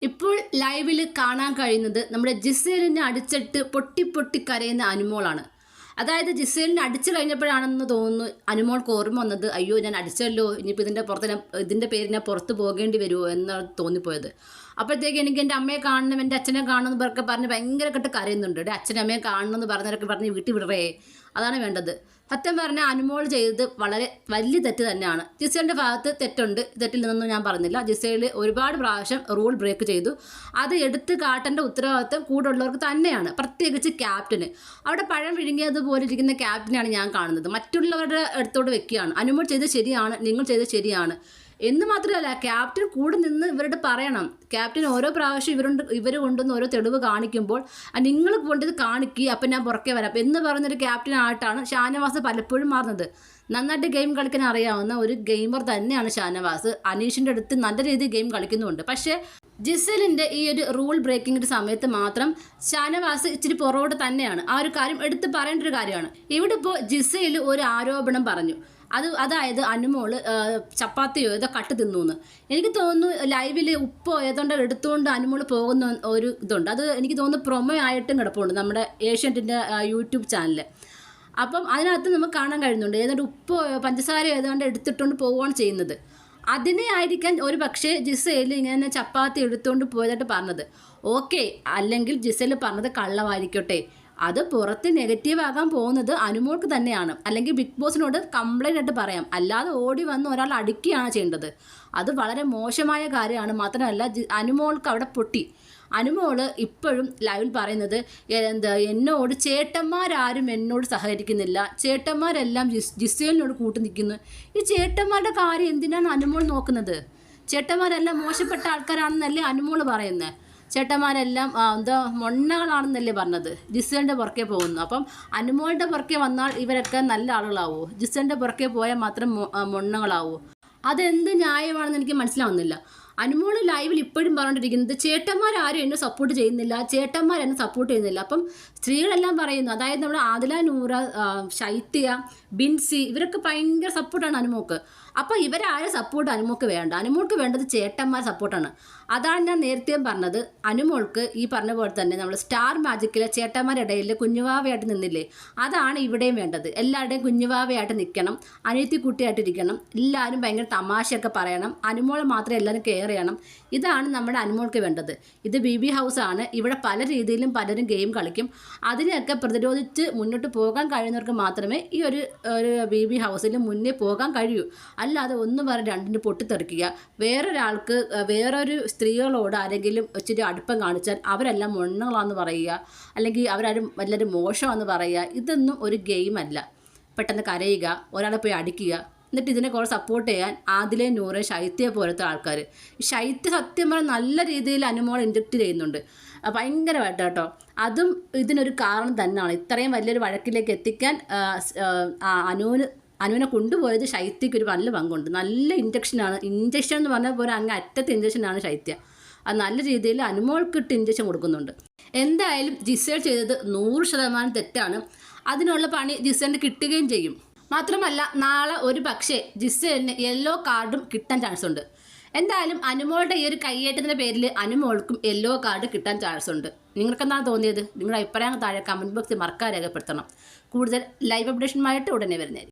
ഇപ്പോൾ ലൈവിൽ കാണാൻ കഴിയുന്നത് നമ്മുടെ ജിസേലിനെ അടിച്ചിട്ട് പൊട്ടി പൊട്ടി കരയുന്ന അനുമോളാണ്. അതായത് ജിസേലിനെ അടിച്ചു കഴിഞ്ഞപ്പോഴാണെന്ന് തോന്നുന്നു അനുമോൾക്ക് ഓർമ്മ വന്നത്, അയ്യോ ഞാൻ അടിച്ചല്ലോ, ഇനിയിപ്പോൾ ഇതിൻ്റെ പേരിനെ പുറത്ത് പോകേണ്ടി വരുമോ എന്നാണ് തോന്നിപ്പോയത്. അപ്പോഴത്തേക്ക് എനിക്ക് എൻ്റെ അമ്മയെ കാണണം, എൻ്റെ അച്ഛനെ കാണണം എന്നൊക്കെ പറഞ്ഞ് ഭയങ്കരമായിട്ട് കരയുന്നുണ്ട്. അച്ഛനും അമ്മയെ കാണണം എന്ന് പറഞ്ഞവരൊക്കെ പറഞ്ഞ് വീട്ടിൽ വിടറേ, അതാണ് വേണ്ടത്. സത്യം പറഞ്ഞാൽ അനുമോൾ ചെയ്തത് വളരെ വലിയ തെറ്റ് തന്നെയാണ്. ജിസേലിൻ്റെ ഭാഗത്ത് തെറ്റുണ്ട്, തെറ്റിൽ നിന്നൊന്നും ഞാൻ പറഞ്ഞില്ല. ജിസേൽ ഒരുപാട് പ്രാവശ്യം റൂൾ ബ്രേക്ക് ചെയ്തു. അത് എടുത്ത് കാട്ടേണ്ട ഉത്തരവാദിത്വം കൂടുള്ളവർക്ക് തന്നെയാണ്, പ്രത്യേകിച്ച് ക്യാപ്റ്റന്. അവിടെ പഴം വിഴുങ്ങിയതുപോലെ ഇരിക്കുന്ന ക്യാപ്റ്റനെയാണ് ഞാൻ കാണുന്നത്. മറ്റുള്ളവരുടെ അടുത്തോട് വെക്കുകയാണ്, അനുമോൾ ചെയ്തത് ശരിയാണ്, നിങ്ങൾ ചെയ്തത് ശരിയാണ് എന്ന് മാത്രമല്ല, ക്യാപ്റ്റൻ കൂടെ നിന്ന് ഇവരോട് പറയണം. ക്യാപ്റ്റൻ ഓരോ പ്രാവശ്യം ഇവർ കൊണ്ടുവന്ന് ഓരോ തെളിവ് കാണിക്കുമ്പോൾ നിങ്ങൾ കൊണ്ടത് കാണിക്കുക, അപ്പം ഞാൻ പുറകെ വരാം എന്ന് പറഞ്ഞൊരു ക്യാപ്റ്റനായിട്ടാണ് ഷാനവാസ് പലപ്പോഴും മാറുന്നത്. നന്നായിട്ട് ഗെയിം കളിക്കാൻ അറിയാവുന്ന ഒരു ഗെയിമർ തന്നെയാണ് ഷാനവാസ്. അനീഷിൻ്റെ അടുത്ത് നല്ല രീതിയിൽ ഗെയിം കളിക്കുന്നുമുണ്ട്. പക്ഷേ ജിസേലിൻ്റെ ഈ ഒരു റൂൾ ബ്രേക്കിങ്ങിൻ്റെ സമയത്ത് മാത്രം ഷാനവാസ് ഇച്ചിരി പുറകോട്ട് തന്നെയാണ്. ആ ഒരു കാര്യം എടുത്ത് പറയേണ്ട ഒരു കാര്യമാണ്. ഇവിടെ ഇപ്പോൾ ജിസേൽ ഒരു ആരോപണം പറഞ്ഞു. അതായത് അനുമോള് ചപ്പാത്തിയോ ഏതോ കട്ട് തിന്നു എന്ന്. എനിക്ക് തോന്നുന്നു ലൈവിൽ ഉപ്പോ ഏതാണ്ട് എടുത്തുകൊണ്ട് അനുമോള് പോകുന്ന ഒരു ഇതുണ്ട്. അത് എനിക്ക് തോന്നുന്നു പ്രൊമോ ആയിട്ടും കിടപ്പുണ്ട് നമ്മുടെ ഏഷ്യാനെറ്റിൻ്റെ യൂട്യൂബ് ചാനലിൽ. അപ്പം അതിനകത്ത് നമുക്ക് കാണാൻ കഴിയുന്നുണ്ട്, ഏതാണ്ട് ഉപ്പോ പഞ്ചസാര ഏതാണ്ട് എടുത്തിട്ടുകൊണ്ട് പോവുകയാണ് ചെയ്യുന്നത്. അതിനെ ആയിരിക്കാൻ ഒരു പക്ഷേ ജിസേൽ ഇങ്ങനെ ചപ്പാത്തി എടുത്തുകൊണ്ട് പോയതായിട്ട് പറഞ്ഞത്. ഓക്കെ, അല്ലെങ്കിൽ ജിസേൽ പറഞ്ഞത് കള്ളമായിരിക്കട്ടെ, അത് പുറത്ത് നെഗറ്റീവ് ആകാൻ പോകുന്നത് അനുമോൾക്ക് തന്നെയാണ്. അല്ലെങ്കിൽ ബിഗ് ബോസിനോട് കംപ്ലൈൻ്റ് ആയിട്ട് പറയാം, അല്ലാതെ ഓടി വന്ന് ഒരാൾ അടിക്കുകയാണ് ചെയ്യേണ്ടത്. അത് വളരെ മോശമായ കാര്യമാണ്. മാത്രമല്ല അനുമോൾക്ക് അവിടെ പൊട്ടി. അനുമോള് ഇപ്പോഴും ലൈവിൽ പറയുന്നത് എന്നോട് ചേട്ടന്മാരാരും എന്നോട് സഹകരിക്കുന്നില്ല, ചേട്ടന്മാരെല്ലാം ജിസേലിനോട് കൂട്ടു നിൽക്കുന്നു. ഈ ചേട്ടന്മാരുടെ കാര്യം എന്തിനാണ് അനുമോൾ നോക്കുന്നത്? ചേട്ടന്മാരെല്ലാം മോശപ്പെട്ട ആൾക്കാരാണെന്നല്ലേ അനുമോൾ പറയുന്നത്. ചേട്ടന്മാരെല്ലാം മൊണ്ണകളാണെന്നല്ലേ പറഞ്ഞത്. ജിസേലിൻ്റെ പുറകെ പോകുന്നു. അപ്പം അനുമോളുടെ പുറകെ വന്നാൽ ഇവരൊക്കെ നല്ല ആളുകളാവോ? ജിസേലിൻ്റെ പുറകെ പോയാൽ മാത്രം മൊണ്ണകളാവോ? അതെന്ത് ന്യായമാണെന്ന് എനിക്ക് മനസ്സിലാവുന്നില്ല. അനുമോൾ ലൈവിൽ ഇപ്പോഴും പറഞ്ഞിരിക്കുന്നത് ചേട്ടന്മാരാരും എന്നെ സപ്പോർട്ട് ചെയ്യുന്നില്ല, ചേട്ടന്മാരെന്നെ സപ്പോർട്ട് ചെയ്യുന്നില്ല. അപ്പം സ്ത്രീകളെല്ലാം പറയുന്നു, അതായത് നമ്മുടെ ആദില, നൂറ, ശൈത്യ, ബിൻസി ഇവരൊക്കെ ഭയങ്കര സപ്പോർട്ടാണ് അനുമോൾക്ക്. അപ്പോൾ ഇവരാരും സപ്പോർട്ട് അനുമോൾക്ക് വേണ്ട. അനുമോൾക്ക് വേണ്ടത് ചേട്ടന്മാർ സപ്പോർട്ടാണ്. അതാണ് ഞാൻ നേരത്തെ പറഞ്ഞത്. അനുമോൾക്ക് ഈ പറഞ്ഞ പോലെ തന്നെ നമ്മൾ സ്റ്റാർ മാജിക്കിലെ ചേട്ടന്മാരുടെ ഇടയിൽ കുഞ്ഞുവാവയായിട്ട് നിന്നില്ലേ, അതാണ് ഇവിടെയും വേണ്ടത്. എല്ലാവരുടെയും കുഞ്ഞുവാവയായിട്ട് നിൽക്കണം, അനിയത്തിക്കുട്ടിയായിട്ടിരിക്കണം, എല്ലാവരും ഭയങ്കര തമാശയൊക്കെ പറയണം, അനുമോളെ മാത്രമേ എല്ലാവരും കെയർ ചെയ്യണം. ഇതാണ് നമ്മുടെ അനുമോൾക്ക് വേണ്ടത്. ഇത് BB ഹൗസാണ്. ഇവിടെ പല രീതിയിലും പലരും ഗെയിം കളിക്കും. അതിനെയൊക്കെ പ്രതിരോധിച്ച് മുന്നോട്ട് പോകാൻ കഴിയുന്നവർക്ക് മാത്രമേ ഈ ഒരു BB ഹൗസിൽ മുന്നേ പോകാൻ കഴിയൂ. അല്ലാതെ ഒന്നും പറഞ്ഞ് രണ്ടിന് പൊട്ടിത്തെറിക്കുക, വേറൊരാൾക്ക് വേറൊരു സ്ത്രീകളോട് ആരെങ്കിലും ഇച്ചിരി അടുപ്പം കാണിച്ചാൽ അവരെല്ലാം മൊണ്ണകളാണെന്ന് പറയുക, അല്ലെങ്കിൽ എല്ലാവരും മോശമാണെന്ന് പറയുക, ഇതൊന്നും ഒരു ഗെയിമല്ല. പെട്ടെന്ന് കരയുക, ഒരാളെ പോയി അടിക്കുക, എന്നിട്ട് ഇതിനെ കുറേ സപ്പോർട്ട് ചെയ്യാൻ ആദിലെ, നൂറ്, ശൈത്യ പോലത്തെ ആൾക്കാർ. ശൈത്യ സത്യം പറഞ്ഞാൽ നല്ല രീതിയിൽ അനുമോൾ ഇൻജക്റ്റ് ചെയ്യുന്നുണ്ട്, ഭയങ്കരമായിട്ട് കേട്ടോ. അതും ഇതിനൊരു കാരണം തന്നെയാണ്. ഇത്രയും വലിയൊരു വഴക്കിലേക്ക് എത്തിക്കാൻ അനുവിനെ കൊണ്ടുപോയത് ശൈത്യയ്ക്ക് ഒരു നല്ല പങ്കുണ്ട്. നല്ല ഇഞ്ചക്ഷൻ എന്ന് പറഞ്ഞാൽ പോലെ അങ്ങ് അറ്റത്തെ ഇഞ്ചക്ഷനാണ് ശൈത്യ. അത് നല്ല രീതിയിൽ അനുമോൾക്കിട്ട് ഇഞ്ചക്ഷൻ കൊടുക്കുന്നുണ്ട്. എന്തായാലും ജിസേൽ ചെയ്തത് 100% തെറ്റാണ്. അതിനുള്ള പണി ജിസേലിന് കിട്ടുകയും ചെയ്യും. മാത്രമല്ല നാളെ ഒരു പക്ഷേ ജിസേലിന് യെല്ലോ കാർഡും കിട്ടാൻ ചാൻസ് ഉണ്ട്. എന്തായാലും അനുമോളുടെ ഈ ഒരു കയ്യേറ്റത്തിൻ്റെ പേരിൽ അനുമോൾക്കും യെല്ലോ കാർഡ് കിട്ടാൻ ചാൻസ് ഉണ്ട്. നിങ്ങൾക്കെന്താണ് തോന്നിയത്? നിങ്ങളുടെ അഭിപ്രായം താഴെ കമൻറ്റ് ബോക്സിൽ മറക്കാതെ രേഖപ്പെടുത്തണം. കൂടുതൽ ലൈവ് അപ്ഡേഷനുമായിട്ട് ഉടനെ വരുന്നതായിരിക്കും.